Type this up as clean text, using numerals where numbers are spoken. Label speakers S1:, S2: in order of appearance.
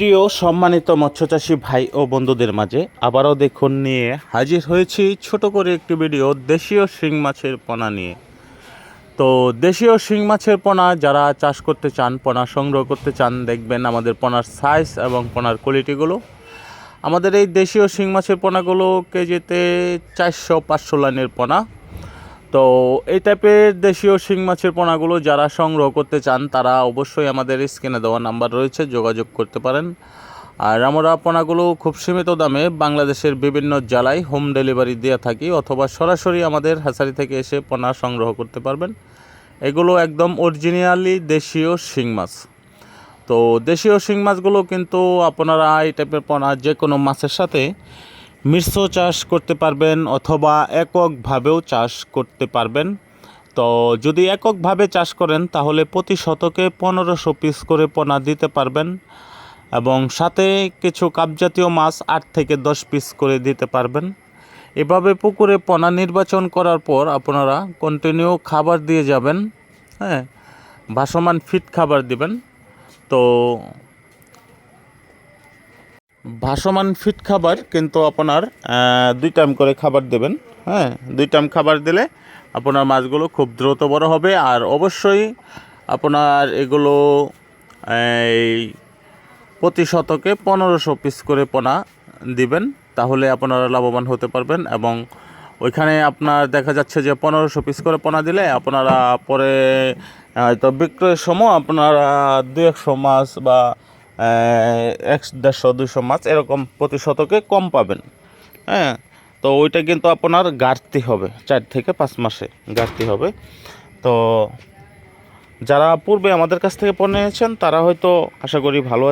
S1: প্রিয় সম্মানিত মৎস্যচাষী ভাই ও বন্ধুদের মাঝে আবারও দেখুন নিয়ে হাজির হয়েছি ছোট করে একটি ভিডিও দেশীয় শিং মাছের পোনা নিয়ে। তো দেশীয় শিং মাছের পোনা যারা চাষ করতে চান, পোনা সংগ্রহ করতে চান, দেখবেন আমাদের পোনার সাইজ এবং পোনার কোয়ালিটিগুলো। আমাদের এই দেশীয় শিং মাছের পোনাগুলো কেজিতে 400-500 লাইনের পোনা। তো এই টাইপের দেশীয় শিং মাছের পোনাগুলো যারা সংগ্রহ করতে চান তারা অবশ্যই আমাদের স্ক্রিনে দেওয়া নাম্বার রয়েছে, যোগাযোগ করতে পারেন। আর আমরা পোনাগুলো খুব সীমিত দামে বাংলাদেশের বিভিন্ন জেলায় হোম ডেলিভারি দিয়ে থাকি, অথবা সরাসরি আমাদের হ্যাচারি থেকে এসে পোনা সংগ্রহ করতে পারবেন। এগুলো একদম অরিজিনালি দেশীয় শিং মাছ। তো দেশীয় শিং মাছগুলো কিন্তু আপনারা এই টাইপের পোনা যে কোনো মাছের সাথে মিশ্র চাষ করতে পারবেন, অথবা এককভাবেও চাষ করতে পারবেন। তো যদি এককভাবে চাষ করেন তাহলে প্রতি শতকে 1500 পিস করে পোনা দিতে পারবেন, এবং সাথে কিছু কাপজাতীয় মাছ 8 থেকে 10 পিস করে দিতে পারবেন। এভাবে পুকুরে পোনা নির্বাচন করার পর আপনারা কন্টিনিউ খাবার দিয়ে যাবেন, হ্যাঁ, ভাসমান ফিড খাবার দিবেন। তো ভাসমান ফিড খাবার কিন্তু আপনার 2 টাইম করে খাবার দেবেন, হ্যাঁ, 2 টাইম খাবার দিলে আপনার মাছগুলো খুব দ্রুত বড় হবে। আর অবশ্যই আপনার এগুলো এই প্রতি শতকে 1500 পিস করে পোনা দিবেন, তাহলে আপনারা লাভবান হতে পারবেন। এবং ওইখানে আপনার দেখা যাচ্ছে যে 1500 পিস করে পোনা দিলে আপনারা পরে হয়তো বিক্রয়ের সময় আপনারা 200 মাছ বা 150-200 মাছ এরকম প্রতি শতকে কম পাবেন, হ্যাঁ। তো ওইটা কিন্তু আপনার ঘাটতি হবে, 4 থেকে 5 মাসে ঘাটতি হবে। তো যারা পূর্বে আমাদের কাছ থেকে পণ্য নিয়েছেন তারা হয়তো আশা করি ভালো আছে।